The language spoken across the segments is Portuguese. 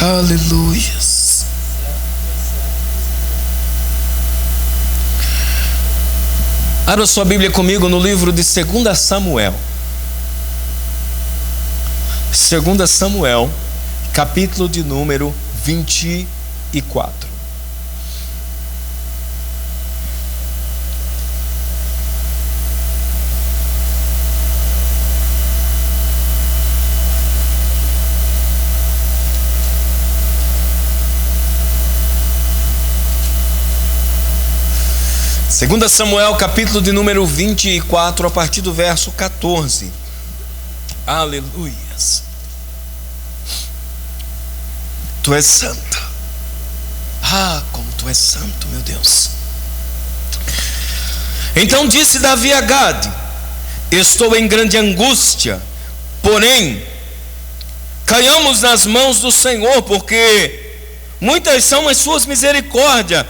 Aleluias. Abra sua Bíblia comigo no livro de 2 Samuel. 2 Samuel, capítulo de número 24. Segunda Samuel, capítulo de número 24, a partir do verso 14. Aleluias. Tu és santa. Como tu és santo, meu Deus. Então disse Davi a Gade: estou em grande angústia, porém caiamos nas mãos do Senhor, porque muitas são as suas misericórdias,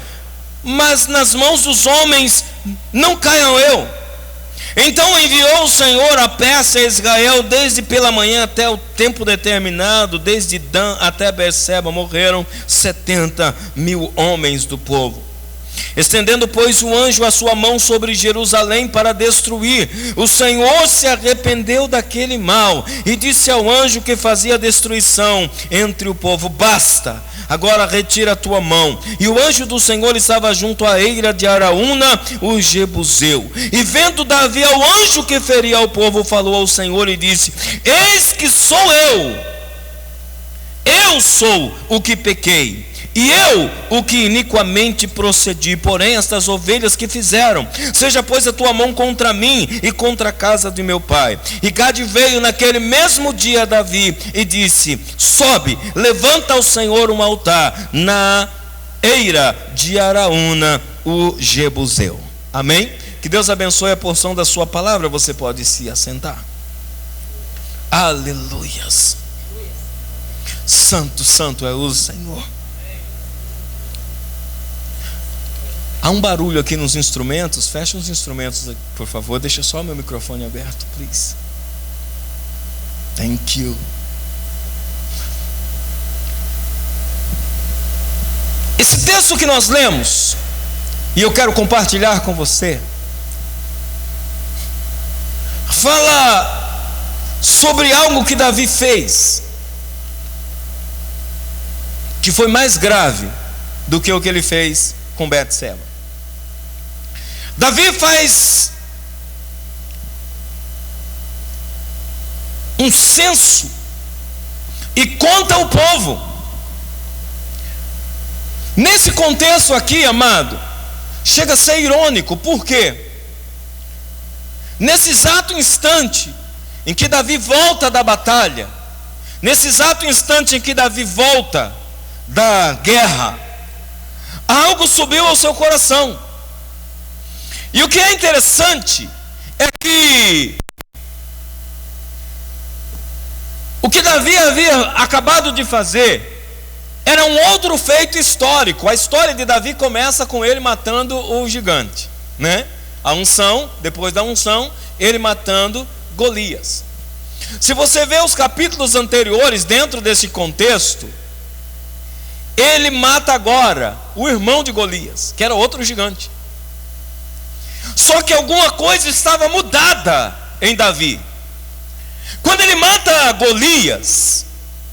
mas nas mãos dos homens não caiam eu. Então enviou o Senhor a peça a Israel desde pela manhã até o tempo determinado, desde Dan até Berseba morreram 70.000 homens do povo. Estendendo, pois, o anjo a sua mão sobre Jerusalém para destruir, o Senhor se arrependeu daquele mal e disse ao anjo que fazia destruição entre o povo: basta, agora retira a tua mão. E o anjo do Senhor estava junto à eira de Araúna, o Jebuseu. E vendo Davi ao anjo que feria ao povo, falou ao Senhor e disse: eis que sou eu sou o que pequei, e eu o que iniquamente procedi. Porém estas ovelhas que fizeram, seja pois a tua mão contra mim e contra a casa de meu pai. E Gade veio naquele mesmo dia a Davi e disse: sobe, levanta ao Senhor um altar na eira de Araúna, o Jebuseu. Amém? Que Deus abençoe a porção da sua palavra. Você pode se assentar. Aleluias. Santo, santo é o Senhor. Há um barulho aqui nos instrumentos. Fecha os instrumentos, por favor. Deixa só o meu microfone aberto, please. Thank you. Esse texto que nós lemos, e eu quero compartilhar com você, fala sobre algo que Davi fez, que foi mais grave do que o que ele fez com Betseba. Davi faz um censo e conta o povo. Nesse contexto aqui, amado, chega a ser irônico. Por quê? Nesse exato instante em que Davi volta da batalha, nesse exato instante em que Davi volta da guerra, algo subiu ao seu coração. E o que é interessante é que o que Davi havia acabado de fazer era um outro feito histórico. A história de Davi começa com ele matando o gigante, né? A unção, depois da unção, ele matando Golias. Se você vê os capítulos anteriores dentro desse contexto, ele mata agora o irmão de Golias, que era outro gigante. Só que alguma coisa estava mudada em Davi. Quando ele mata Golias,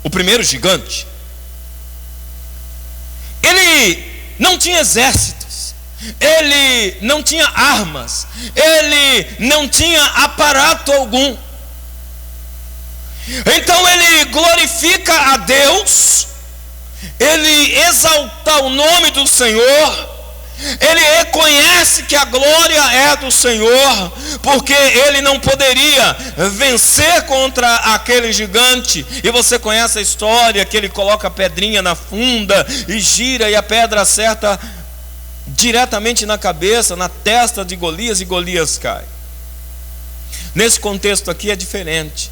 o primeiro gigante, ele não tinha exércitos, ele não tinha armas, ele não tinha aparato algum. Então ele glorifica a Deus, ele exalta o nome do Senhor, ele reconhece que a glória é do Senhor, porque ele não poderia vencer contra aquele gigante. E você conhece a história, que ele coloca a pedrinha na funda e gira, e a pedra acerta diretamente na cabeça, na testa de Golias, e Golias cai. Nesse contexto aqui é diferente.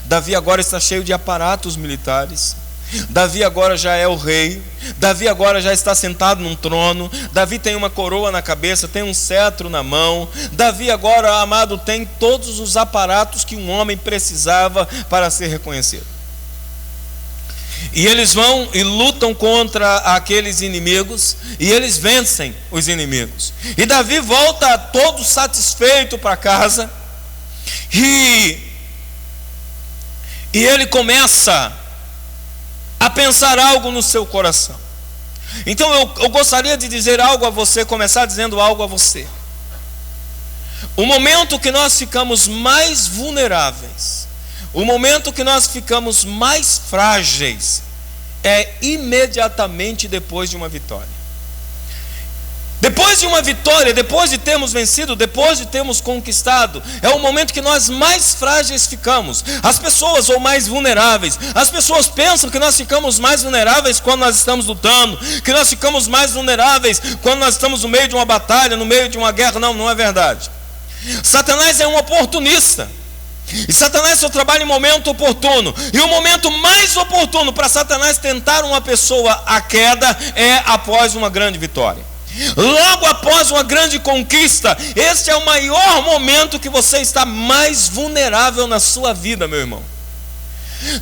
Davi agora está cheio de aparatos militares. Davi agora já é o rei. Davi agora já está sentado num trono. Davi tem uma coroa na cabeça, tem um cetro na mão. Davi agora, amado, tem todos os aparatos que um homem precisava para ser reconhecido. E eles vão e lutam contra aqueles inimigos, e eles vencem os inimigos. E Davi volta todo satisfeito para casa, e ele começa a pensar algo no seu coração. Então eu gostaria de dizer algo a você, começar dizendo algo a você. O momento que nós ficamos mais vulneráveis, o momento que nós ficamos mais frágeis, é imediatamente depois de uma vitória. Depois de uma vitória, depois de termos vencido, depois de termos conquistado, é o momento que nós mais frágeis ficamos. As pessoas, ou mais vulneráveis, as pessoas pensam que nós ficamos mais vulneráveis quando nós estamos lutando, que nós ficamos mais vulneráveis quando nós estamos no meio de uma batalha, no meio de uma guerra. Não, não é verdade. Satanás é um oportunista, e Satanás só trabalha em momento oportuno, e o momento mais oportuno para Satanás tentar uma pessoa à queda é após uma grande vitória. Logo após uma grande conquista, este é o maior momento que você está mais vulnerável na sua vida, meu irmão.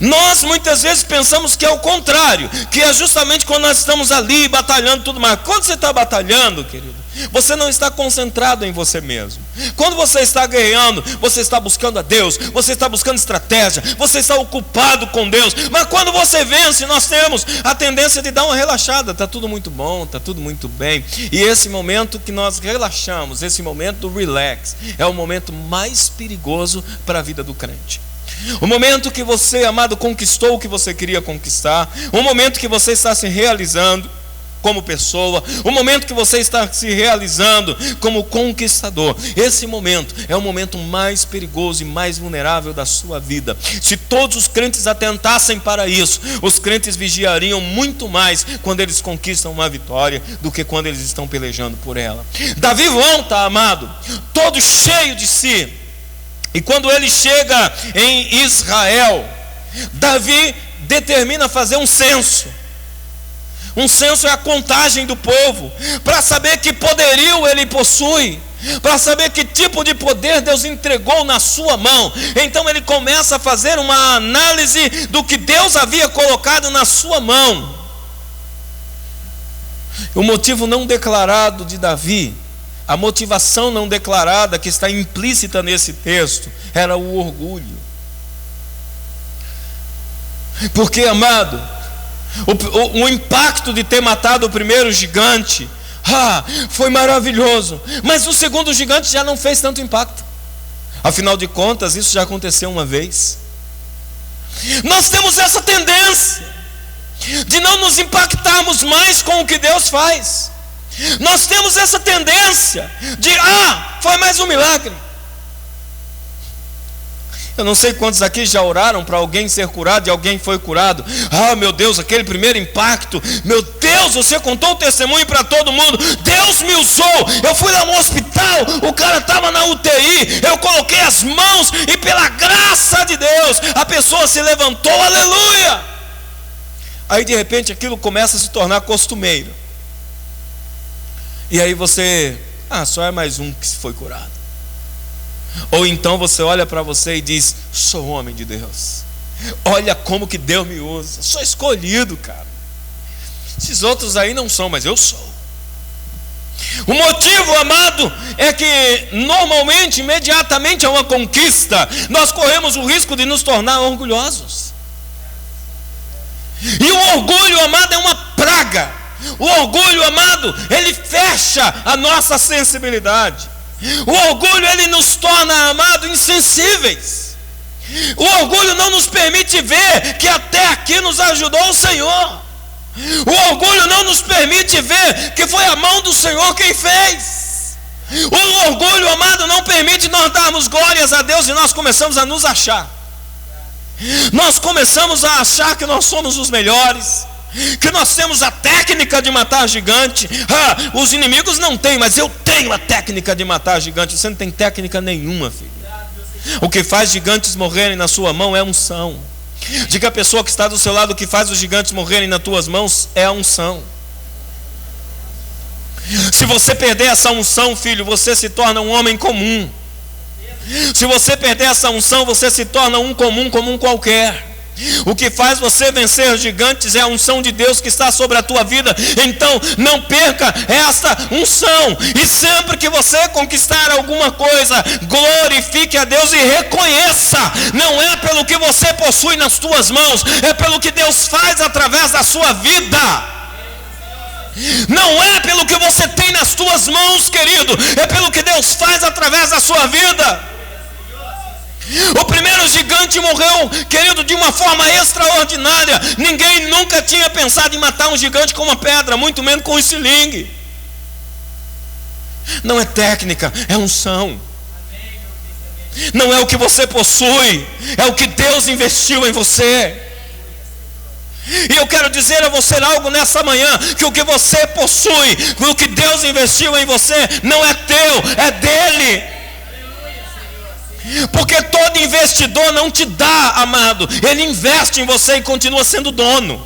Nós muitas vezes pensamos que é o contrário, que é justamente quando nós estamos ali batalhando tudo mais. Quando você está batalhando, querido, você não está concentrado em você mesmo. Quando você está guerreando, você está buscando a Deus, você está buscando estratégia, você está ocupado com Deus. Mas quando você vence, nós temos a tendência de dar uma relaxada. Está tudo muito bom, está tudo muito bem. E esse momento que nós relaxamos, esse momento do relax, é o momento mais perigoso para a vida do crente. O momento que você, amado, conquistou o que você queria conquistar, o momento que você está se realizando como pessoa, o momento que você está se realizando como conquistador, esse momento é o momento mais perigoso e mais vulnerável da sua vida. Se todos os crentes atentassem para isso, os crentes vigiariam muito mais quando eles conquistam uma vitória do que quando eles estão pelejando por ela. Davi volta, amado, todo cheio de si. E quando ele chega em Israel, Davi determina fazer um censo. Um censo é a contagem do povo, para saber que poderio ele possui, para saber que tipo de poder Deus entregou na sua mão. Então ele começa a fazer uma análise do que Deus havia colocado na sua mão. O motivo não declarado de Davi, a motivação não declarada que está implícita nesse texto, era o orgulho. Porque, amado, o impacto de ter matado o primeiro gigante, foi maravilhoso, mas o segundo gigante já não fez tanto impacto. Afinal de contas, isso já aconteceu uma vez. Nós temos essa tendência de não nos impactarmos mais com o que Deus faz. Nós temos essa tendência de, foi mais um milagre. Eu não sei quantos aqui já oraram para alguém ser curado e alguém foi curado. Meu Deus, aquele primeiro impacto, meu Deus, você contou o testemunho para todo mundo. Deus me usou, eu fui lá no hospital, o cara estava na UTI, eu coloquei as mãos e pela graça de Deus, a pessoa se levantou, aleluia. Aí de repente aquilo começa a se tornar costumeiro. E aí você, só é mais um que foi curado. Ou então você olha para você e diz, sou homem de Deus. Olha como que Deus me usa. Sou escolhido, cara. Esses outros aí não são, mas eu sou. O motivo, amado, é que normalmente, imediatamente a uma conquista, nós corremos o risco de nos tornar orgulhosos. E o orgulho, amado, é uma praga. O orgulho, amado, ele fecha a nossa sensibilidade. O orgulho, ele nos torna, amado, insensíveis. O orgulho não nos permite ver que até aqui nos ajudou o Senhor. O orgulho não nos permite ver que foi a mão do Senhor quem fez. O orgulho, amado, não permite nós darmos glórias a Deus e nós começamos a nos achar. Nós começamos a achar que nós somos os melhores, que nós temos a técnica de matar gigante. Os inimigos não têm, mas eu tenho a técnica de matar gigante. Você não tem técnica nenhuma, filho. O que faz gigantes morrerem na sua mão é unção. Diga a pessoa que está do seu lado: o que faz os gigantes morrerem nas tuas mãos é a unção. Se você perder essa unção, filho, você se torna um homem comum. Se você perder essa unção, você se torna um comum qualquer. O que faz você vencer gigantes é a unção de Deus que está sobre a tua vida. Então não perca esta unção. E sempre que você conquistar alguma coisa, glorifique a Deus e reconheça. Não é pelo que você possui nas tuas mãos, é pelo que Deus faz através da sua vida. Não é pelo que você tem nas tuas mãos, querido, é pelo que Deus faz através da sua vida. O primeiro gigante morreu, querido, de uma forma extraordinária. Ninguém nunca tinha pensado em matar um gigante com uma pedra, muito menos com um estilingue. Não é técnica, é unção. Não é o que você possui, é o que Deus investiu em você. E eu quero dizer a você algo nessa manhã, que o que você possui, o que Deus investiu em você, não é teu, é dele. Porque todo investidor não te dá, amado, ele investe em você e continua sendo dono.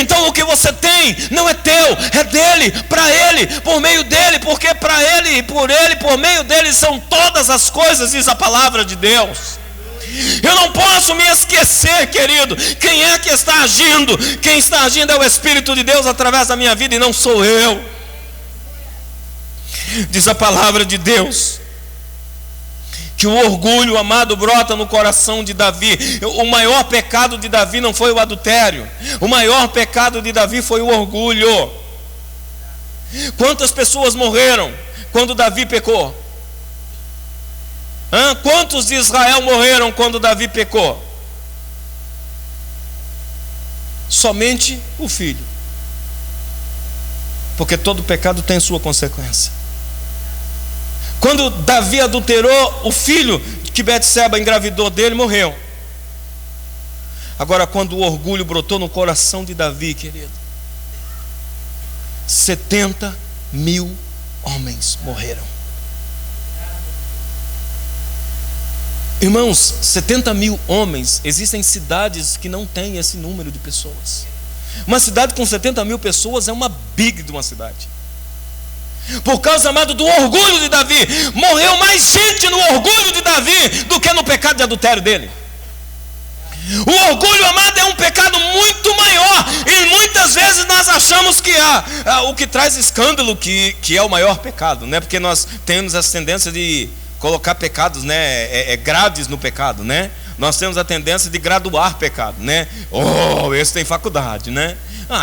Então o que você tem não é teu, é dele, para ele, por meio dele, porque para ele, por meio dele são todas as coisas, diz a palavra de Deus. Eu não posso me esquecer, querido, quem é que está agindo? Quem está agindo é o Espírito de Deus através da minha vida e não sou eu. Diz a palavra de Deus que o orgulho, amado, brota no coração de Davi. O maior pecado de Davi não foi o adultério. O maior pecado de Davi foi o orgulho. Quantas pessoas morreram quando Davi pecou? Quantos de Israel morreram quando Davi pecou? Somente o filho. Porque todo pecado tem sua consequência. Quando Davi adulterou, o filho que Betseba engravidou dele morreu. Agora, quando o orgulho brotou no coração de Davi, querido, 70.000 homens morreram. Irmãos, 70.000 homens. Existem cidades que não têm esse número de pessoas. Uma cidade com 70.000 pessoas é uma big de uma cidade. Por causa, amado, do orgulho de Davi, morreu mais gente no orgulho de Davi do que no pecado de adultério dele. O orgulho, amado, é um pecado muito maior. E muitas vezes nós achamos que o que traz escândalo que é o maior pecado, né? Porque nós temos essa tendência de colocar pecados, né, grades no pecado, né? Nós temos a tendência de graduar pecado, né? Esse tem faculdade, né?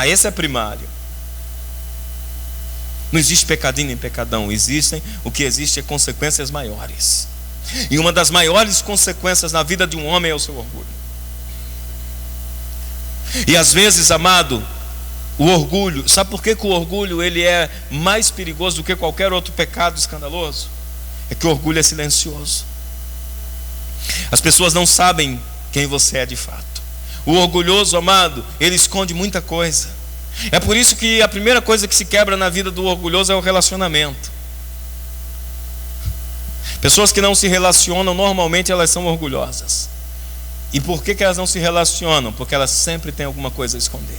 Esse é primário. Não existe pecadinho nem pecadão. O que existe é consequências maiores. E uma das maiores consequências na vida de um homem é o seu orgulho. E às vezes, amado, o orgulho, sabe por que o orgulho ele é mais perigoso do que qualquer outro pecado escandaloso? É que o orgulho é silencioso. As pessoas não sabem quem você é de fato. O orgulhoso, amado, ele esconde muita coisa. É por isso que a primeira coisa que se quebra na vida do orgulhoso é o relacionamento. Pessoas que não se relacionam, normalmente elas são orgulhosas. E por que elas não se relacionam? Porque elas sempre têm alguma coisa a esconder.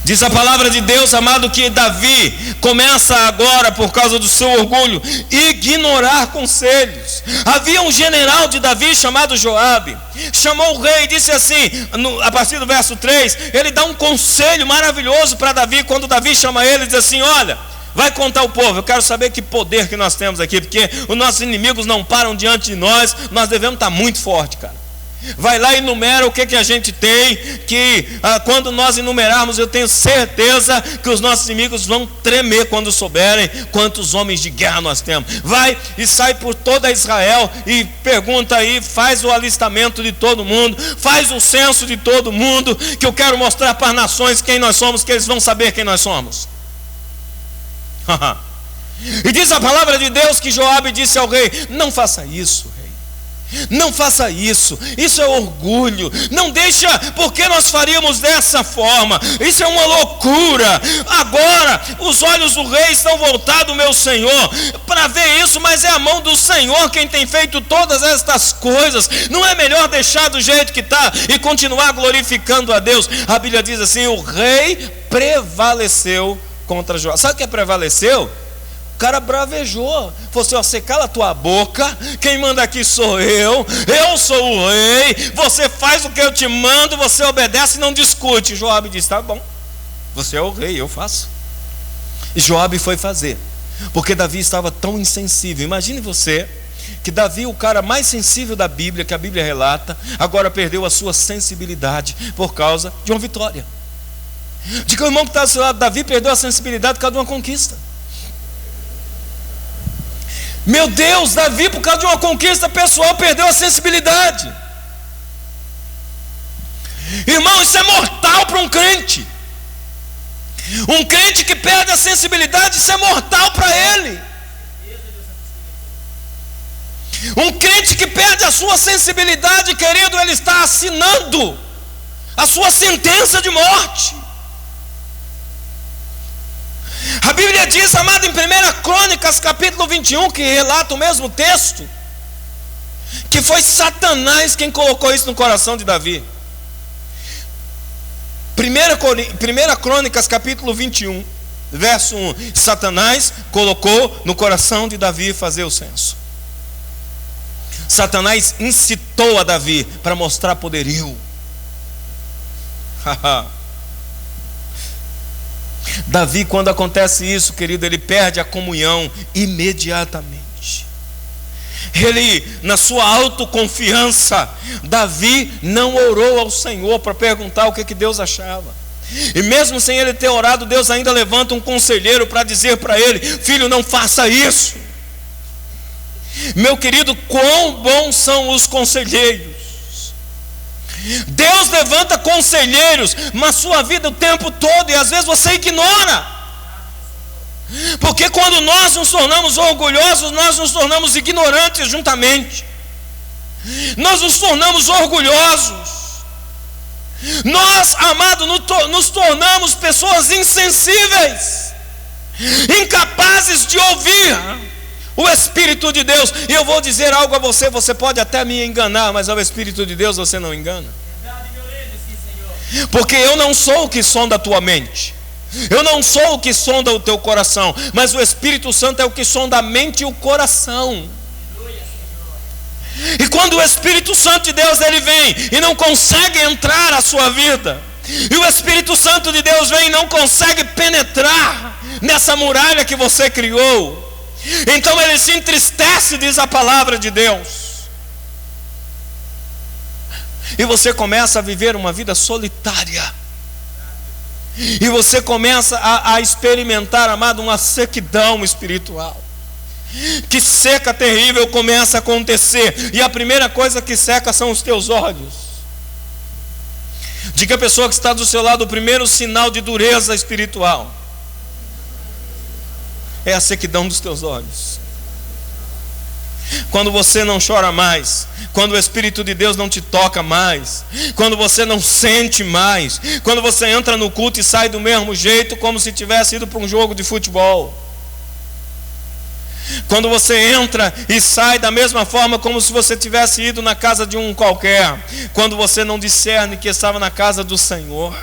Diz a palavra de Deus, amado, que Davi começa agora, por causa do seu orgulho, ignorar conselhos. Havia um general de Davi chamado Joabe. Chamou o rei e disse assim, a partir do verso 3, ele dá um conselho maravilhoso para Davi. Quando Davi chama ele, diz assim: olha, vai contar ao povo, eu quero saber que poder que nós temos aqui, porque os nossos inimigos não param diante de nós, nós devemos estar muito forte, cara. Vai lá e enumera o que a gente tem, que quando nós enumerarmos, eu tenho certeza que os nossos inimigos vão tremer quando souberem quantos homens de guerra nós temos. Vai e sai por toda Israel e pergunta aí, faz o alistamento de todo mundo, faz o censo de todo mundo, que eu quero mostrar para as nações quem nós somos, que eles vão saber quem nós somos. E diz a palavra de Deus que Joabe disse ao rei: não faça isso, rei. Não faça isso, isso é orgulho. Não deixa, porque nós faríamos dessa forma? Isso é uma loucura. Agora os olhos do rei estão voltados, meu Senhor, para ver isso, mas é a mão do Senhor quem tem feito todas estas coisas. Não é melhor deixar do jeito que está e continuar glorificando a Deus? A Bíblia diz assim: o rei prevaleceu contra Joabe. Sabe o que é prevaleceu? O cara bravejou, falou assim: ó, você cala a tua boca, quem manda aqui sou eu sou o rei, você faz o que eu te mando, você obedece e não discute. Joabe disse: tá bom, você é o rei, eu faço. E Joabe foi fazer, porque Davi estava tão insensível. Imagine você, que Davi, o cara mais sensível da Bíblia, que a Bíblia relata, agora perdeu a sua sensibilidade por causa de uma vitória. Diga ao irmão que está ao seu lado: Davi perdeu a sensibilidade por causa de uma conquista. Meu Deus, Davi, por causa de uma conquista pessoal, perdeu a sensibilidade. Irmão, isso é mortal para um crente. Um crente que perde a sensibilidade, isso é mortal para ele. Um crente que perde a sua sensibilidade, querido, ele está assinando a sua sentença de morte. A Bíblia diz, amado, em 1 Crônicas capítulo 21, que relata o mesmo texto, que foi Satanás quem colocou isso no coração de Davi. 1 Crônicas capítulo 21, verso 1: Satanás colocou no coração de Davi fazer o censo. Satanás incitou a Davi para mostrar poderio. Davi, quando acontece isso, querido, ele perde a comunhão imediatamente. Ele, na sua autoconfiança, Davi não orou ao Senhor para perguntar o que Deus achava. E mesmo sem ele ter orado, Deus ainda levanta um conselheiro para dizer para ele: filho, não faça isso. Meu querido, quão bons são os conselheiros. Deus levanta conselheiros na sua vida o tempo todo, e às vezes você ignora. Porque quando nós nos tornamos orgulhosos, nós nos tornamos ignorantes juntamente. Nós nos tornamos orgulhosos. Nós, amado, nos tornamos pessoas insensíveis, incapazes de ouvir o Espírito de Deus. E eu vou dizer algo a você: você pode até me enganar, mas ao Espírito de Deus você não engana. Porque eu não sou o que sonda a tua mente, eu não sou o que sonda o teu coração, mas o Espírito Santo é o que sonda a mente e o coração. E quando o Espírito Santo de Deus ele vem e não consegue entrar na sua vida, e o Espírito Santo de Deus vem e não consegue penetrar nessa muralha que você criou, então ele se entristece, diz a palavra de Deus. E você começa a viver uma vida solitária. E você começa a experimentar, amado, uma sequidão espiritual. Que seca terrível começa a acontecer. E a primeira coisa que seca são os teus olhos. Diga à pessoa que está do seu lado: o primeiro sinal de dureza espiritual é a sequidão dos teus olhos. Quando você não chora mais, quando o Espírito de Deus não te toca mais, quando você não sente mais, quando você entra no culto e sai do mesmo jeito, como se tivesse ido para um jogo de futebol, quando você entra e sai da mesma forma como se você tivesse ido na casa de um qualquer, quando você não discerne que estava na casa do Senhor,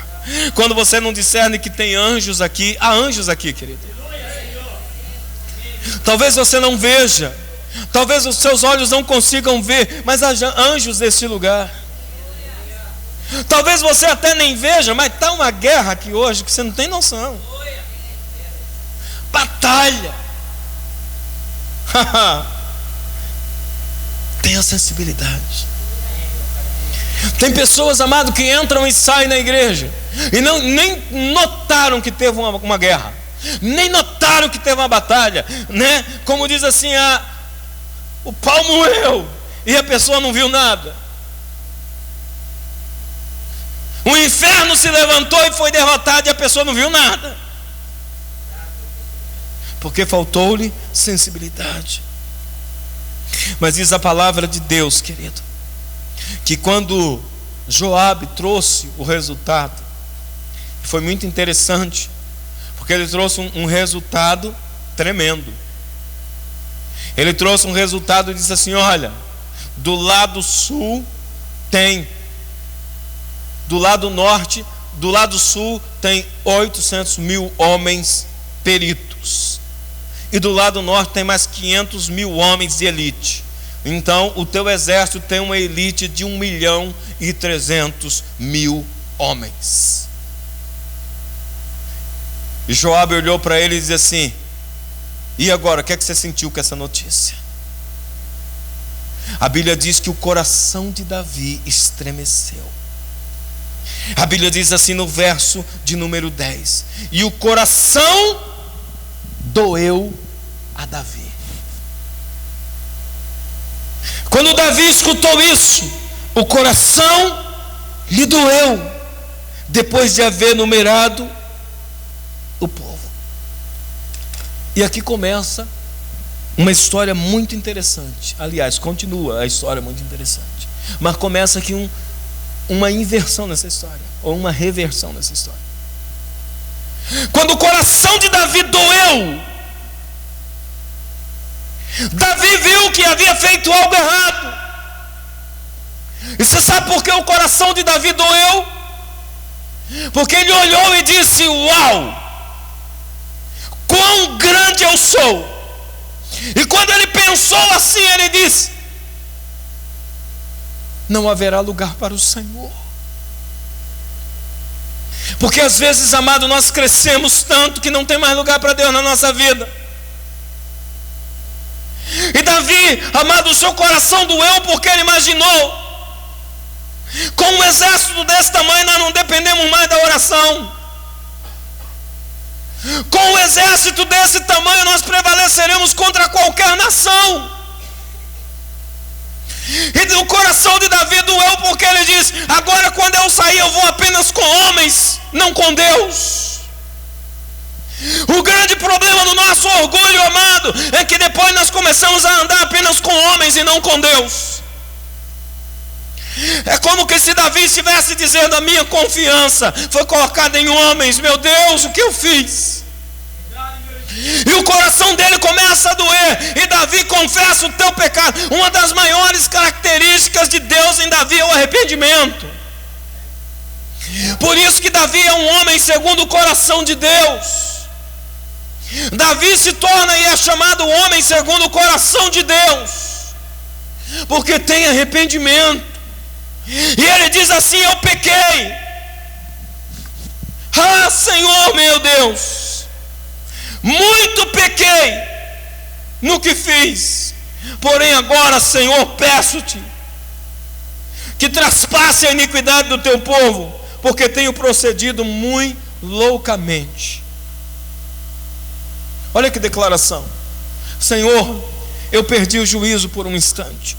quando você não discerne que tem anjos aqui. Há anjos aqui, querido. Talvez você não veja, talvez os seus olhos não consigam ver, mas há anjos nesse lugar. Talvez você até nem veja, mas está uma guerra aqui hoje que você não tem noção. Batalha. Tenha sensibilidade. Tem pessoas, amado, que entram e saem na igreja e nem notaram que teve uma guerra, nem notaram que teve uma batalha, né? Como diz assim, o pau moeu e a pessoa não viu nada. O inferno se levantou e foi derrotado e a pessoa não viu nada, porque faltou-lhe sensibilidade. Mas diz a palavra de Deus, querido, que quando Joabe trouxe o resultado, foi muito interessante, porque ele trouxe um resultado tremendo. Ele trouxe um resultado e disse assim: olha, do lado sul tem, do lado norte, do lado sul tem 800 mil homens peritos, e do lado norte tem mais 500 mil homens de elite. Então o teu exército tem uma elite de 1.300.000 homens. E Joabe olhou para ele e disse assim: e agora, o que é que você sentiu com essa notícia? A Bíblia diz que o coração de Davi estremeceu. A Bíblia diz assim no verso de número 10: e o coração doeu a Davi. Quando Davi escutou isso, o coração lhe doeu, depois de haver numerado o povo. E aqui começa uma história muito interessante. Aliás, continua a história muito interessante, mas começa aqui uma inversão nessa história, ou uma reversão nessa história. Quando o coração de Davi doeu, Davi viu que havia feito algo errado. E você sabe por que o coração de Davi doeu? Porque ele olhou e disse: uau, quão grande eu sou. E quando ele pensou assim, ele disse: não haverá lugar para o Senhor. Porque às vezes, amado, nós crescemos tanto que não tem mais lugar para Deus na nossa vida. E Davi, amado, o seu coração doeu porque ele imaginou: com um exército desse tamanho nós não dependemos mais da oração. Com um exército desse tamanho nós prevaleceremos contra qualquer nação. E o coração de Davi doeu porque ele diz: agora quando eu sair eu vou apenas com homens, não com Deus. O grande problema do nosso orgulho, amado, é que depois nós começamos a andar apenas com homens e não com Deus. É como que se Davi estivesse dizendo: a minha confiança foi colocada em homens, meu Deus, o que eu fiz? E o coração dele começa a doer, e Davi confessa o teu pecado. Uma das maiores características de Deus em Davi é o arrependimento. Por isso que Davi é um homem segundo o coração de Deus. Davi se torna e é chamado homem segundo o coração de Deus, porque tem arrependimento. E ele diz assim: eu pequei. Ah, Senhor meu Deus, muito pequei no que fiz. Porém agora, Senhor, peço-te que traspasse a iniquidade do teu povo, porque tenho procedido muito loucamente. Olha que declaração: Senhor, eu perdi o juízo por um instante.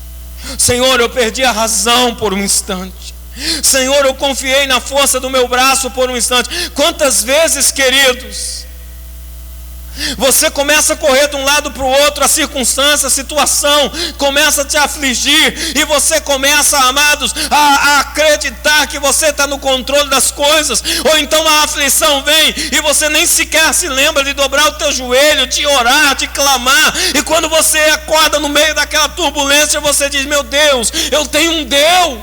Senhor, eu perdi a razão por um instante. Senhor, eu confiei na força do meu braço por um instante. Quantas vezes, queridos, você começa a correr de um lado para o outro, a circunstância, a situação começa a te afligir, e você começa, amados, a acreditar que você está no controle das coisas. Ou então a aflição vem e você nem sequer se lembra de dobrar o teu joelho, de orar, de clamar. E quando você acorda no meio daquela turbulência, você diz: meu Deus, eu tenho um Deus.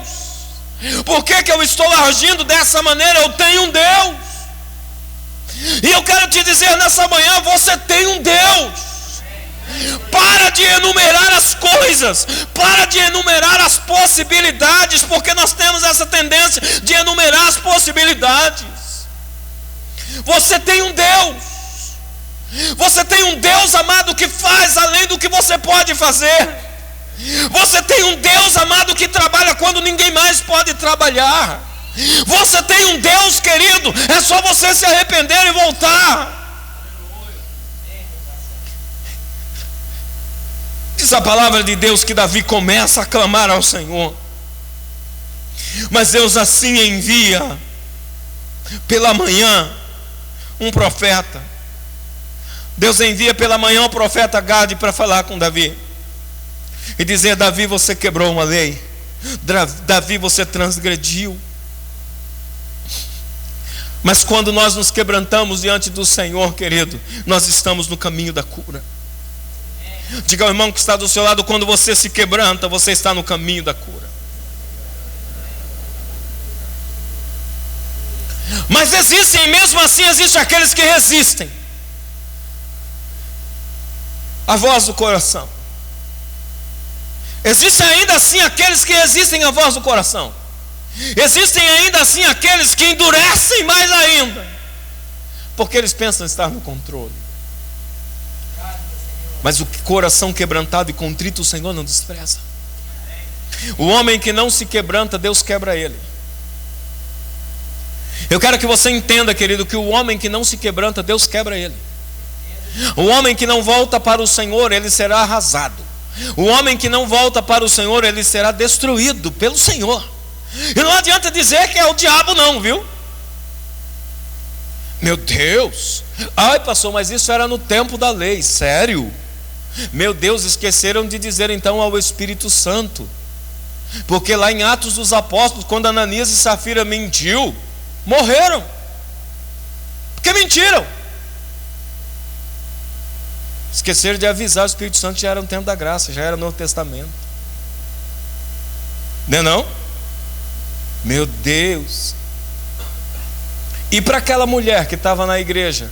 Por que eu estou agindo dessa maneira? Eu tenho um Deus. E eu quero te dizer nessa manhã: você tem um Deus. Para de enumerar as coisas, para de enumerar as possibilidades, porque nós temos essa tendência de enumerar as possibilidades. Você tem um Deus. Você tem um Deus, amado, que faz além do que você pode fazer. Você tem um Deus, amado, que trabalha quando ninguém mais pode trabalhar. Você tem um Deus, querido, é só você se arrepender e voltar. Diz a palavra de Deus que Davi começa a clamar ao Senhor, mas Deus assim envia pela manhã um profeta. Deus envia pela manhã o profeta Gade para falar com Davi e dizer: Davi, você quebrou uma lei. Davi, você transgrediu. Mas quando nós nos quebrantamos diante do Senhor, querido, nós estamos no caminho da cura. Diga ao irmão que está do seu lado: quando você se quebranta, você está no caminho da cura. Mas existem, mesmo assim, existem aqueles que resistem. a voz do coração. Existem ainda assim aqueles que resistem à voz do coração. Existem ainda assim aqueles que endurecem mais ainda, porque eles pensam estar no controle. Mas o coração quebrantado e contrito o Senhor não despreza. O homem que não se quebranta, Deus quebra ele. Eu quero que você entenda, querido, que o homem que não se quebranta, Deus quebra ele. O homem que não volta para o Senhor, ele será arrasado. O homem que não volta para o Senhor, ele será destruído pelo Senhor. E não adianta dizer que é o diabo não, viu? Meu Deus, ai pastor, mas isso era no tempo da lei, sério? Meu Deus, esqueceram de dizer então ao Espírito Santo. Porque lá em Atos dos Apóstolos, quando Ananias e Safira mentiu, morreram. Porque mentiram. Esqueceram de avisar o Espírito Santo, já era no tempo da graça, já era no Novo Testamento. Não é não? Meu Deus. E para aquela mulher que estava na igreja,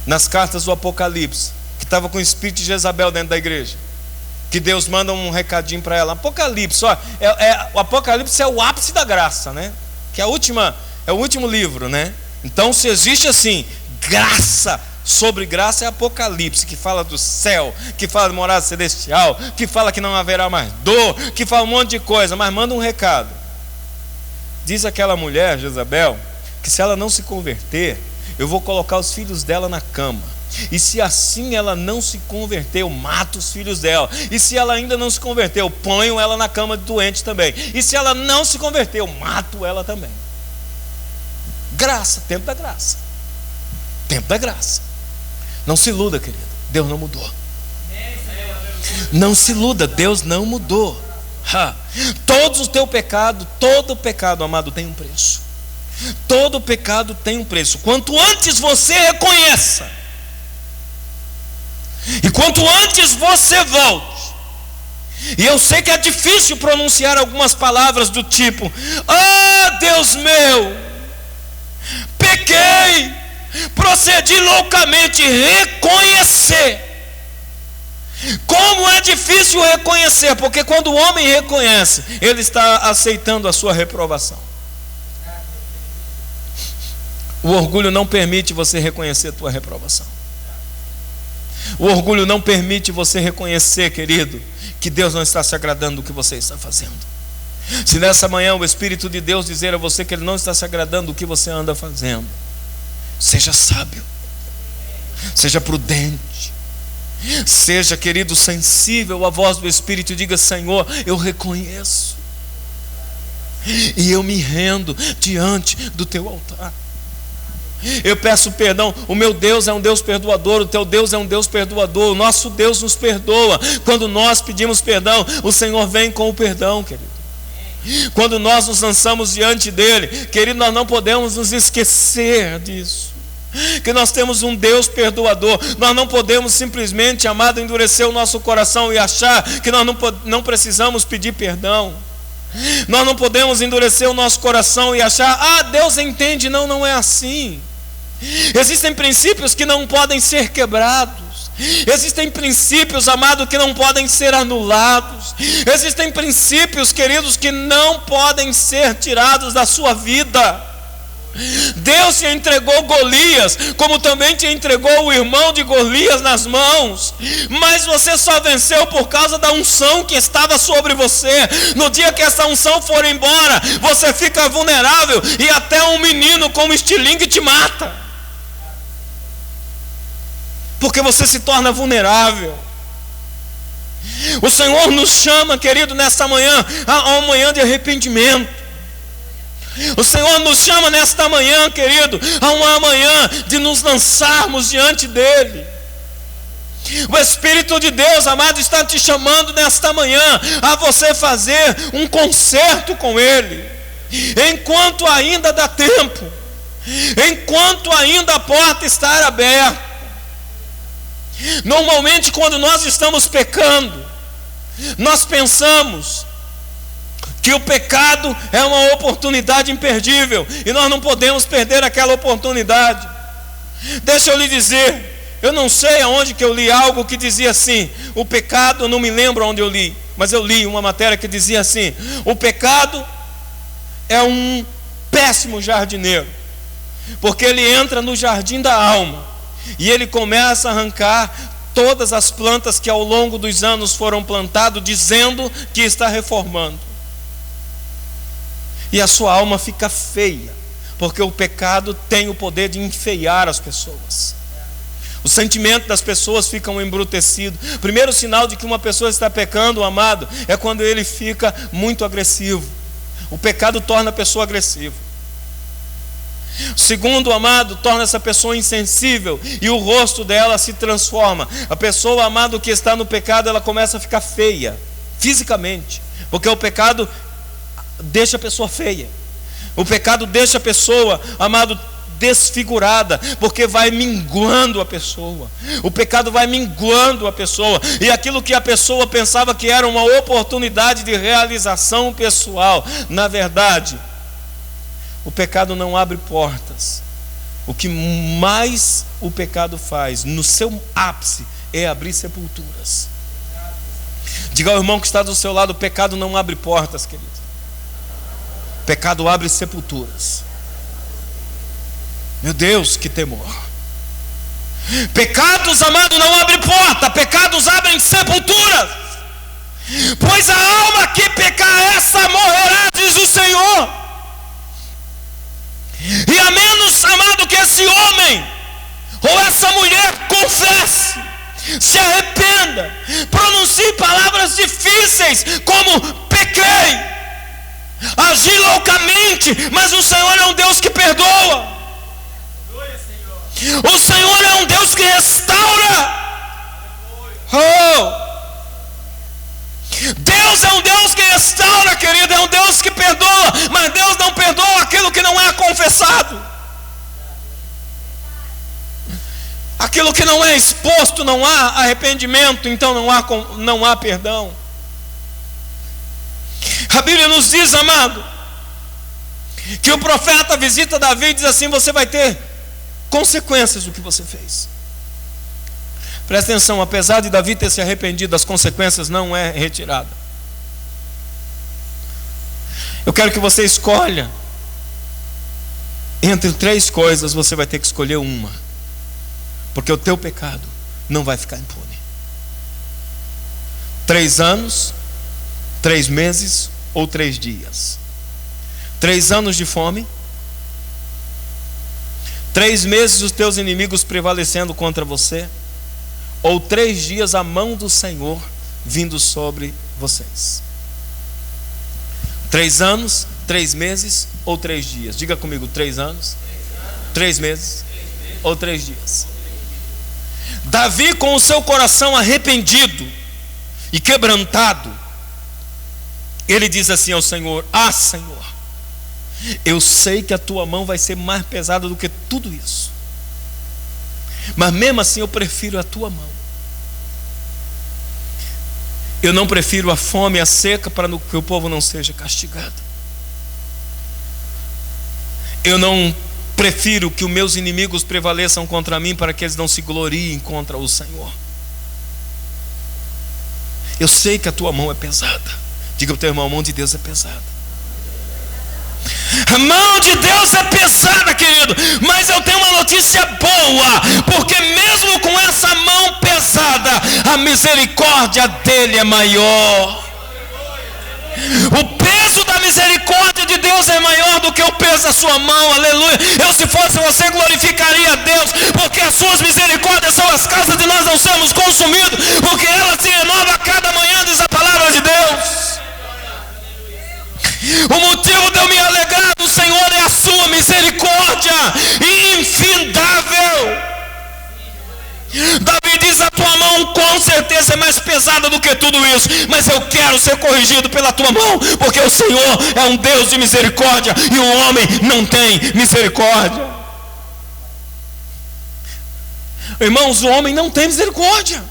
nas cartas do Apocalipse, que estava com o espírito de Jezabel dentro da igreja, que Deus manda um recadinho para ela. Apocalipse, ó, o Apocalipse é o ápice da graça, né? Que é o último livro, né? Então, se existe assim, graça sobre graça, é Apocalipse, que fala do céu, que fala de morada celestial, que fala que não haverá mais dor, que fala um monte de coisa, mas manda um recado. Diz aquela mulher, Jezabel, que se ela não se converter, eu vou colocar os filhos dela na cama. E se assim ela não se converter, eu mato os filhos dela. E se ela ainda não se converter, eu ponho ela na cama de doente também. E se ela não se converter, eu mato ela também. Graça, tempo da graça. Tempo da graça. Não se iluda, querido, Deus não mudou. Não se iluda, Deus não mudou. Todo o teu pecado, todo pecado, amado, tem um preço. Todo pecado tem um preço. Quanto antes você reconheça, e quanto antes você volte. E eu sei que é difícil pronunciar algumas palavras do tipo: ah, Deus meu, pequei, procedi loucamente. Reconhecer. Como é difícil reconhecer, porque quando o homem reconhece, ele está aceitando a sua reprovação. O orgulho não permite você reconhecer a tua reprovação. O orgulho não permite você reconhecer, querido, que Deus não está se agradando do que você está fazendo. Se nessa manhã o Espírito de Deus dizer a você que Ele não está se agradando do que você anda fazendo, seja sábio, seja prudente, seja, querido, sensível à voz do Espírito e diga: Senhor, eu reconheço e eu me rendo diante do teu altar. Eu peço perdão. O meu Deus é um Deus perdoador, o teu Deus é um Deus perdoador. O nosso Deus nos perdoa. Quando nós pedimos perdão, o Senhor vem com o perdão, querido. Quando nós nos lançamos diante dele, querido, nós não podemos nos esquecer disso, que nós temos um Deus perdoador. Nós não podemos simplesmente, amado, endurecer o nosso coração e achar que nós não precisamos pedir perdão. Nós não podemos endurecer o nosso coração e achar: ah, Deus entende. Não, não é assim. Existem princípios que não podem ser quebrados. Existem princípios, amado, que não podem ser anulados. Existem princípios, queridos, que não podem ser tirados da sua vida. Deus te entregou Golias, como também te entregou o irmão de Golias nas mãos, mas você só venceu por causa da unção que estava sobre você. No dia que essa unção for embora, você fica vulnerável, e até um menino com um estilingue te mata, porque você se torna vulnerável. O Senhor nos chama, querido, nesta manhã, a uma manhã de arrependimento. O Senhor nos chama nesta manhã, querido, a uma manhã de nos lançarmos diante dele. O Espírito de Deus, amado, está te chamando nesta manhã a você fazer um concerto com ele, enquanto ainda dá tempo, enquanto ainda a porta está aberta. Normalmente, quando nós estamos pecando, nós pensamos que o pecado é uma oportunidade imperdível, e nós não podemos perder aquela oportunidade. Deixa eu lhe dizer, Eu não sei aonde que eu li algo que dizia assim: o pecado, eu não me lembro onde eu li, mas eu li uma matéria que dizia assim: o pecado é um péssimo jardineiro, porque ele entra no jardim da alma e ele começa a arrancar todas as plantas que ao longo dos anos foram plantadas, dizendo que está reformando. E a sua alma fica feia, porque o pecado tem o poder de enfeiar as pessoas. O sentimento das pessoas ficam embrutecido. O primeiro sinal de que uma pessoa está pecando, amado, é quando ele fica muito agressivo. O pecado torna a pessoa agressiva. Segundo, amado, torna essa pessoa insensível e o rosto dela se transforma. A pessoa, amado, que está no pecado, ela começa a ficar feia, fisicamente, porque o pecado deixa a pessoa feia. O pecado deixa a pessoa, amado, desfigurada, porque vai minguando a pessoa. O pecado vai minguando a pessoa, e aquilo que a pessoa pensava que era uma oportunidade de realização pessoal, na verdade, o pecado não abre portas. O que mais o pecado faz, no seu ápice, é abrir sepulturas. Diga ao irmão que está do seu lado: o pecado não abre portas, querido. O pecado abre sepulturas. Meu Deus, que temor. Pecados, amado, não abrem porta, pecados abrem sepulturas. Pois a alma que pecar, essa morrerá, diz o Senhor. E a menos, amado, que esse homem ou essa mulher confesse, se arrependa, pronuncie palavras difíceis como pequei, agi loucamente, mas o Senhor é um Deus que perdoa. O Senhor é um Deus que restaura. Deus é um Deus que restaura, querido. É um Deus que perdoa. Mas Deus não perdoa aquilo que não é confessado. Aquilo que não é exposto, não há arrependimento, então não há perdão. A Bíblia nos diz, amado, que o profeta visita Davi e diz assim: você vai ter consequências do que você fez. Presta atenção, apesar de Davi ter se arrependido, as consequências não é retirada. Eu quero que você escolha entre 3 coisas, você vai ter que escolher uma, porque o teu pecado não vai ficar impune. 3 anos, 3 meses ou 3 dias. 3 anos de fome, 3 meses os teus inimigos prevalecendo contra você, ou 3 dias a mão do Senhor vindo sobre vocês. 3 anos, 3 meses ou 3 dias. Diga comigo: 3 anos, 3 meses ou 3 dias. Davi, com o seu coração arrependido e quebrantado, ele diz assim ao Senhor: ah, Senhor, eu sei que a tua mão vai ser mais pesada do que tudo isso, mas mesmo assim eu prefiro a tua mão. Eu não prefiro a fome e a seca para que o povo não seja castigado. Eu não prefiro que os meus inimigos prevaleçam contra mim para que eles não se gloriem contra o Senhor. Eu sei que a tua mão é pesada. Diga ao teu irmão: a mão de Deus é pesada. A mão de Deus é pesada, querido, mas eu tenho uma notícia boa, porque mesmo com essa mão pesada, a misericórdia dele é maior. O peso da misericórdia de Deus é maior do que o peso da sua mão, aleluia. Eu, se fosse você, glorificaria a Deus, porque as suas misericórdias são as causas de nós não sermos consumidos, porque ela se renova a cada manhã, diz a palavra de Deus. O motivo de eu me alegrar do Senhor é a sua misericórdia infindável. Davi diz: a tua mão com certeza é mais pesada do que tudo isso, mas eu quero ser corrigido pela tua mão, porque o Senhor é um Deus de misericórdia e o homem não tem misericórdia. Irmãos, o homem não tem misericórdia.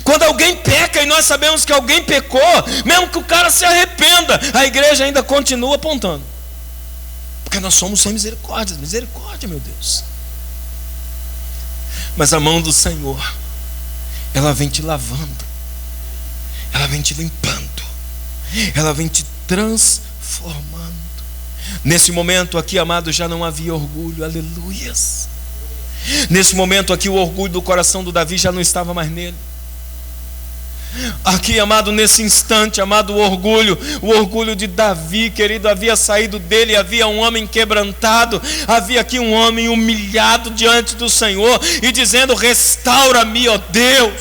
Quando alguém peca e nós sabemos que alguém pecou, mesmo que o cara se arrependa, a igreja ainda continua apontando, porque nós somos sem misericórdia. Misericórdia, meu Deus. Mas a mão do Senhor, ela vem te lavando, ela vem te limpando, ela vem te transformando. Nesse momento aqui, amado, já não havia orgulho, aleluias. Nesse momento aqui, o orgulho do coração do Davi já não estava mais nele. Aqui, amado, nesse instante, amado, o orgulho de Davi, querido, havia saído dele. Havia um homem quebrantado, havia aqui um homem humilhado diante do Senhor e dizendo: restaura-me, ó Deus,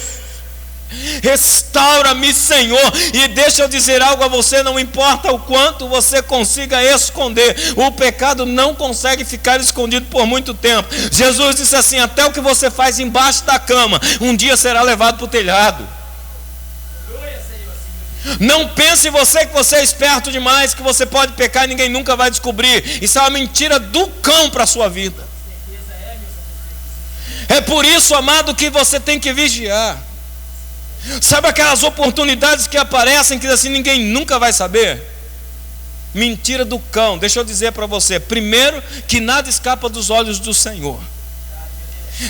restaura-me, Senhor. E deixa eu dizer algo a você: não importa o quanto você consiga esconder, o pecado não consegue ficar escondido por muito tempo. Jesus disse assim: até o que você faz embaixo da cama, um dia será levado para o telhado. Não pense você que você é esperto demais, que você pode pecar e ninguém nunca vai descobrir. Isso é uma mentira do cão para a sua vida. É por isso, amado, que você tem que vigiar. Sabe aquelas oportunidades que aparecem que assim ninguém nunca vai saber? Mentira do cão. Deixa eu dizer para você: primeiro, que nada escapa dos olhos do Senhor.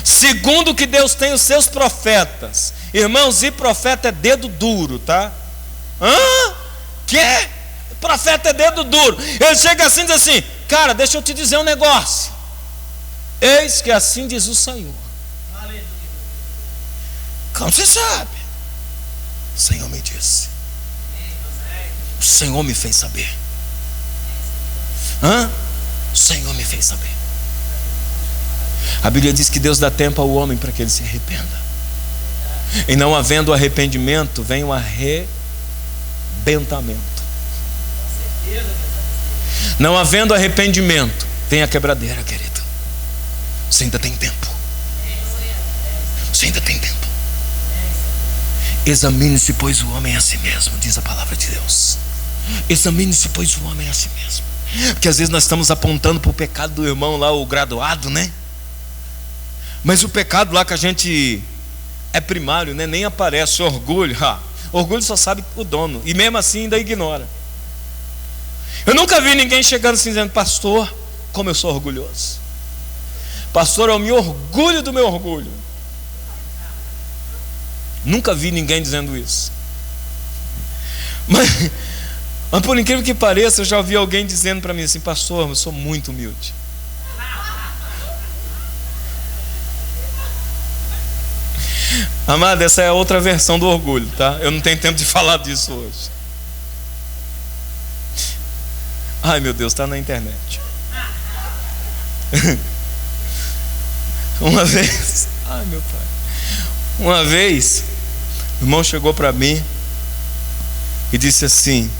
Segundo, que Deus tem os seus profetas. Irmãos, e profeta é dedo duro, tá? Que? Profeta é dedo duro. Ele chega assim e diz assim: cara, deixa eu te dizer um negócio. Eis que assim diz o Senhor. Como você sabe? O Senhor me disse. O Senhor me fez saber. O Senhor me fez saber. A Bíblia diz que Deus dá tempo ao homem para que ele se arrependa. E não havendo arrependimento, vem o arrebentamento. Não havendo arrependimento, vem a quebradeira, querido. Você ainda tem tempo. Você ainda tem tempo. Examine-se, pois, o homem a si mesmo, diz a palavra de Deus. Examine-se, pois, o homem a si mesmo. Porque às vezes nós estamos apontando para o pecado do irmão lá, o graduado, né? Mas o pecado lá que a gente é primário, né? Nem aparece. Orgulho, orgulho só sabe o dono, e mesmo assim ainda ignora. Eu nunca vi ninguém chegando assim dizendo: pastor, como eu sou orgulhoso. Pastor, eu me orgulho do meu orgulho. Nunca vi ninguém dizendo isso. Mas por incrível que pareça, eu já ouvi alguém dizendo para mim assim: pastor, eu sou muito humilde. Amado, essa é a outra versão do orgulho, tá? Eu não tenho tempo de falar disso hoje. Ai, meu Deus, está na internet. Uma vez, ai, meu pai. Uma vez, o irmão chegou para mim e disse assim: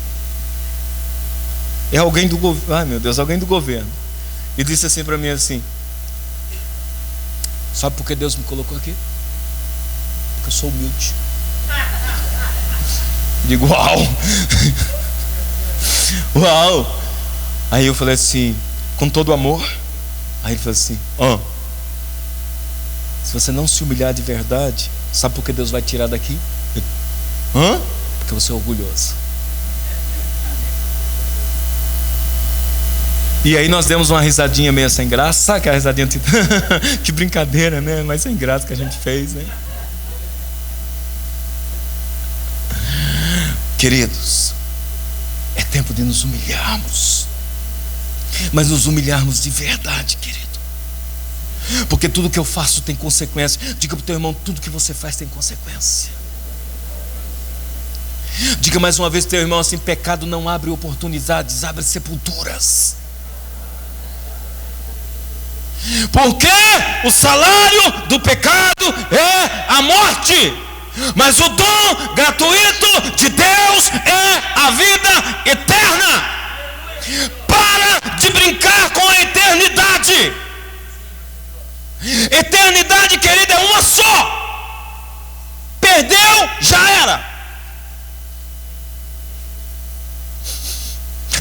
é alguém do governo, ai meu Deus, alguém do governo. E disse assim para mim assim: sabe por que Deus me colocou aqui? Porque eu sou humilde. Digo: uau. Uau. Aí eu falei assim, com todo amor. Aí ele falou assim: se você não se humilhar de verdade, sabe por que Deus vai tirar daqui? Porque você é orgulhoso. E aí nós demos uma risadinha meio sem graça. Sabe aquela risadinha tipo, que brincadeira, né? Mas sem graça que a gente fez, né? Queridos, é tempo de nos humilharmos. Mas nos humilharmos de verdade, querido. Porque tudo que eu faço tem consequência. Diga para o teu irmão: tudo que você faz tem consequência. Diga mais uma vez para o teu irmão assim: pecado não abre oportunidades, abre sepulturas. Porque o salário do pecado é a morte, mas o dom gratuito de Deus é a vida eterna. Para de brincar com a eternidade. Eternidade, querida, é uma só. Perdeu, já era.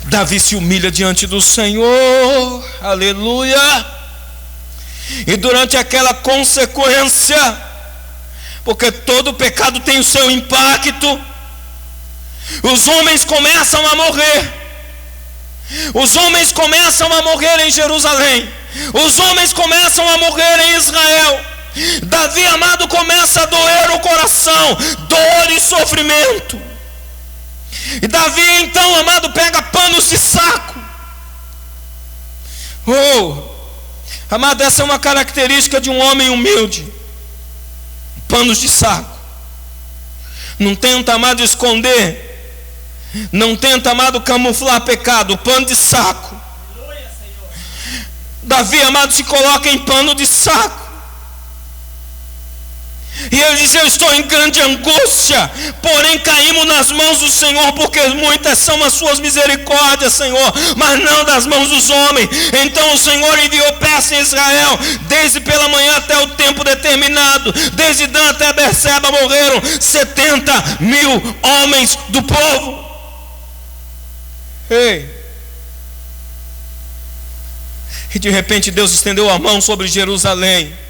Davi se humilha diante do Senhor, aleluia. E durante aquela consequência, porque todo pecado tem o seu impacto, os homens começam a morrer. Os homens começam a morrer em Jerusalém. Os homens começam a morrer em Israel. Davi, amado, começa a doer o coração, dor e sofrimento. E Davi, então, amado, pega panos de saco. Amado, essa é uma característica de um homem humilde. Panos de saco. Não tenta, amado, esconder. Não tenta, amado, camuflar pecado. Pano de saco. Davi, amado, se coloca em pano de saco. E ele diz: eu estou em grande angústia, porém caímos nas mãos do Senhor, porque muitas são as suas misericórdias, Senhor, mas não das mãos dos homens. Então o Senhor enviou peste em Israel, desde pela manhã até o tempo determinado. Desde Dan até Berseba morreram 70.000 homens do povo. E de repente Deus estendeu a mão sobre Jerusalém.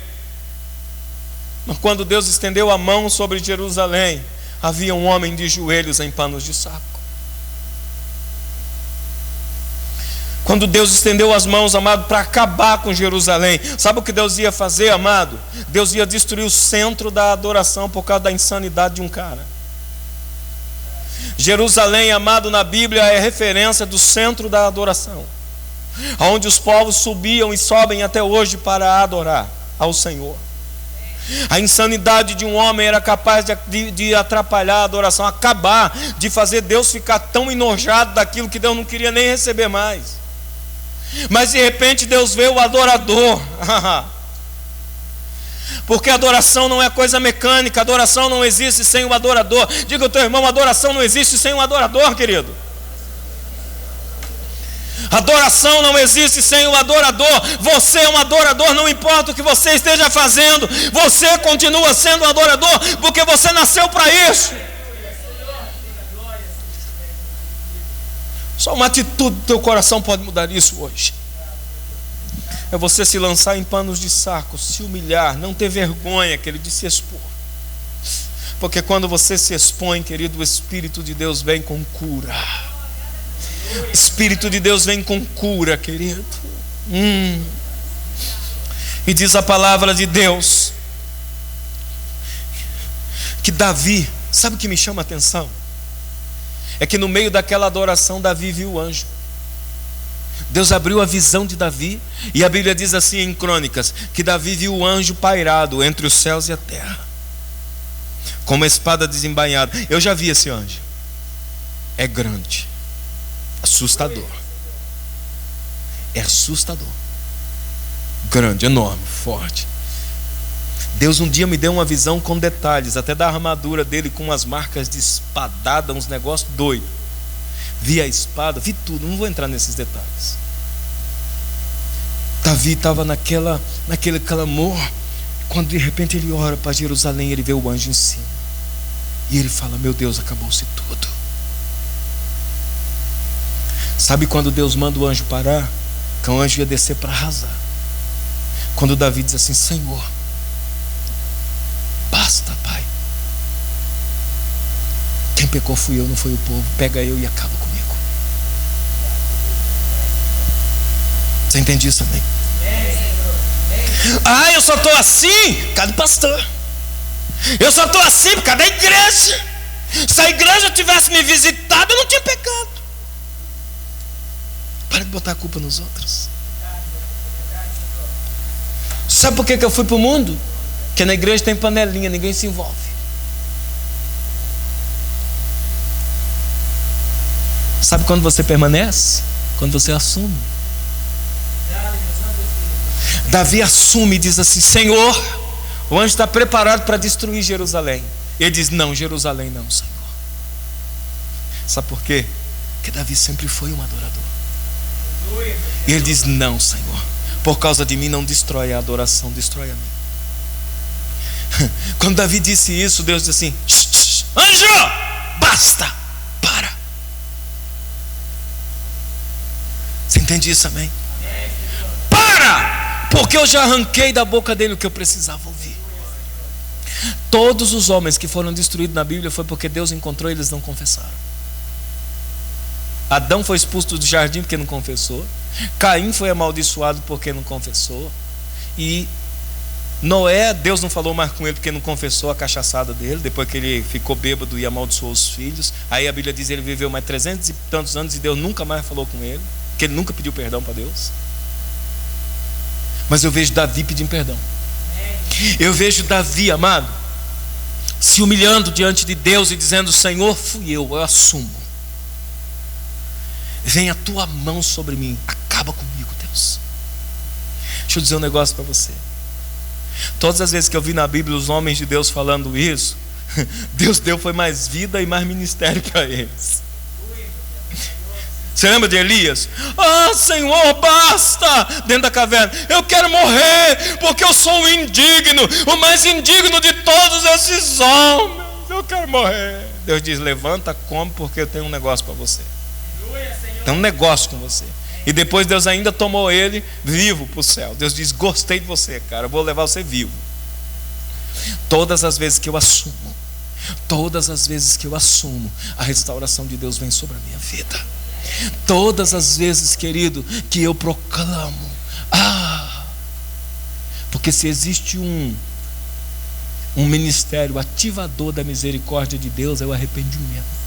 Mas quando Deus estendeu a mão sobre Jerusalém, havia um homem de joelhos em panos de saco. Quando Deus estendeu as mãos, amado, para acabar com Jerusalém, sabe o que Deus ia fazer, amado? Deus ia destruir o centro da adoração por causa da insanidade de um cara. Jerusalém, amado, na Bíblia é referência do centro da adoração, onde os povos subiam e sobem até hoje para adorar ao Senhor. A insanidade de um homem era capaz de atrapalhar a adoração, acabar, de fazer Deus ficar tão enojado daquilo que Deus não queria nem receber mais. Mas de repente Deus vê o adorador. Porque adoração não é coisa mecânica, adoração não existe sem o adorador. Diga ao teu irmão: adoração não existe sem o adorador, querido. Adoração não existe sem o adorador. Você é um adorador, não importa o que você esteja fazendo, você continua sendo um adorador, porque você nasceu para isso. Só uma atitude do teu coração pode mudar isso hoje. É você se lançar em panos de saco, se humilhar, não ter vergonha, querido, de se expor. Porque quando você se expõe, querido, o Espírito de Deus vem com cura. O Espírito de Deus vem com cura, querido. E diz a palavra de Deus que Davi, sabe o que me chama a atenção? É que no meio daquela adoração Davi viu o anjo. Deus abriu a visão de Davi, e a Bíblia diz assim em Crônicas, que Davi viu o anjo pairado entre os céus e a terra, com uma espada desembainhada. Eu já vi esse anjo. É grande, assustador. É assustador. Grande, enorme, forte. Deus um dia me deu uma visão com detalhes, até da armadura dele, com umas marcas de espadada, uns negócios doidos. Vi a espada, vi tudo, não vou entrar nesses detalhes. Davi estava naquele clamor, quando de repente ele ora para Jerusalém, ele vê o anjo em cima, e ele fala: meu Deus, acabou-se tudo. Sabe quando Deus manda o anjo parar? Que o anjo ia descer para arrasar. Quando Davi diz assim: Senhor, basta, Pai. Quem pecou fui eu, não foi o povo. Pega eu e acaba comigo. Você entende isso também? Ah, eu só estou assim por causa do pastor. Eu só estou assim por causa da igreja. Se a igreja tivesse me visitado, eu não tinha pecado. Para de botar a culpa nos outros. Sabe por que eu fui para o mundo? Porque na igreja tem panelinha, ninguém se envolve. Sabe quando você permanece? Quando você assume. Davi assume e diz assim: Senhor, o anjo está preparado para destruir Jerusalém. Ele diz: não, Jerusalém não, Senhor. Sabe por quê? Porque Davi sempre foi um adorador. E ele diz: não, Senhor, por causa de mim não destrói a adoração, destrói a mim. Quando Davi disse isso, Deus disse assim: anjo, basta, para. Você entende isso, amém? Para, porque eu já arranquei da boca dele o que eu precisava ouvir. Todos os homens que foram destruídos na Bíblia foi porque Deus encontrou e eles não confessaram. Adão foi expulso do jardim porque não confessou. Caim foi amaldiçoado porque não confessou. E Noé, Deus não falou mais com ele porque não confessou a cachaçada dele, depois que ele ficou bêbado e amaldiçoou os filhos. Aí a Bíblia diz que ele viveu mais 300 e tantos anos e Deus nunca mais falou com ele, porque ele nunca pediu perdão para Deus. Mas eu vejo Davi pedindo perdão. Eu vejo Davi, amado, se humilhando diante de Deus e dizendo: Senhor, fui eu assumo. Vem a tua mão sobre mim, acaba comigo, Deus. Deixa eu dizer um negócio para você. Todas as vezes que eu vi na Bíblia os homens de Deus falando isso, Deus deu foi mais vida e mais ministério para eles. Você lembra de Elias? Ah, Senhor, basta! Dentro da caverna, eu quero morrer, porque eu sou o indigno, o mais indigno de todos esses homens. Eu quero morrer. Deus diz: levanta, come, porque eu tenho um negócio para você. Tem um negócio com você. E depois Deus ainda tomou ele vivo para o céu. Deus diz: gostei de você, cara, eu vou levar você vivo. Todas as vezes que eu assumo, a restauração de Deus vem sobre a minha vida. Todas as vezes, querido, que eu proclamo, porque se existe um ministério ativador da misericórdia de Deus, é o arrependimento.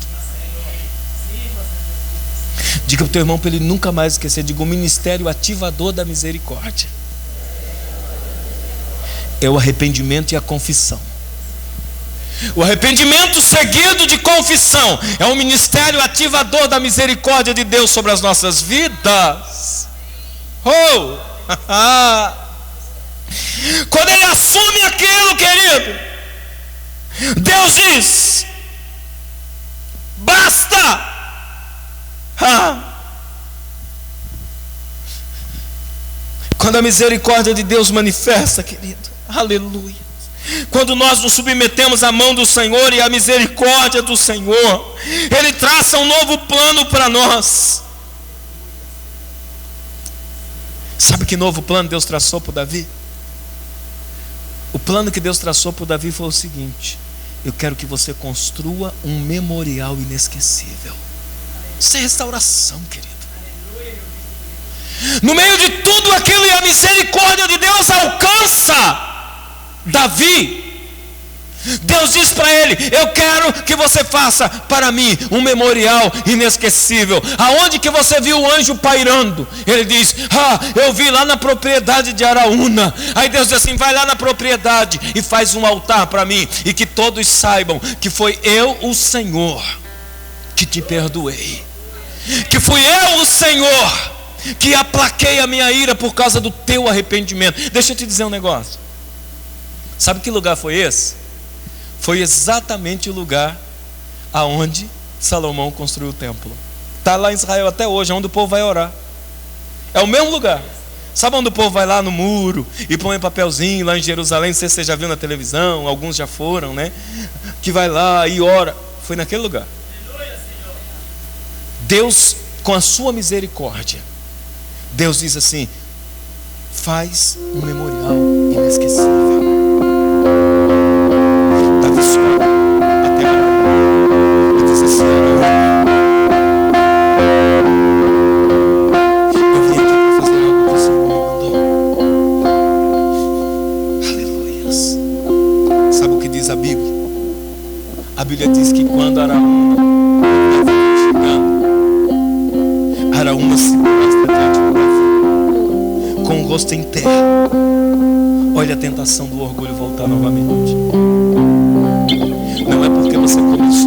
Diga para o teu irmão para ele nunca mais esquecer. Diga: o ministério ativador da misericórdia é o arrependimento e a confissão. O arrependimento seguido de confissão é o ministério ativador da misericórdia de Deus sobre as nossas vidas. Quando ele assume aquilo, querido, Deus diz: basta. Quando a misericórdia de Deus manifesta, querido, aleluia. Quando nós nos submetemos à mão do Senhor e à misericórdia do Senhor, Ele traça um novo plano para nós. Sabe que novo plano Deus traçou para Davi? O plano que Deus traçou para Davi foi o seguinte: eu quero que você construa um memorial inesquecível. Isso é restauração, querido. No meio de tudo aquilo, e a misericórdia de Deus alcança Davi. Deus diz para ele: eu quero que você faça para mim um memorial inesquecível. Aonde que você viu o anjo pairando? Ele diz: eu vi lá na propriedade de Araúna. Aí Deus diz assim: vai lá na propriedade e faz um altar para mim, e que todos saibam que foi eu, o Senhor, que te perdoei, que fui eu, o Senhor, que aplaquei a minha ira por causa do teu arrependimento. Deixa eu te dizer um negócio. Sabe que lugar foi esse? Foi exatamente o lugar aonde Salomão construiu o templo. Está lá em Israel até hoje, onde o povo vai orar. É o mesmo lugar. Sabe onde o povo vai lá no muro e põe um papelzinho lá em Jerusalém? Não sei se você já viu na televisão, alguns já foram, né? Que vai lá e ora. Foi naquele lugar. Deus, com a sua misericórdia, Deus diz assim: faz um memorial inesquecível. Davi sobe até Araúna e diz assim: eu vim aqui para fazer algo que o Senhor me mandou. Aleluias. Sabe o que diz a Bíblia? A Bíblia diz que quando Araúna se prostra diante de Davi, com o rosto em terra. Olha a tentação do orgulho voltar novamente. Não é porque você começou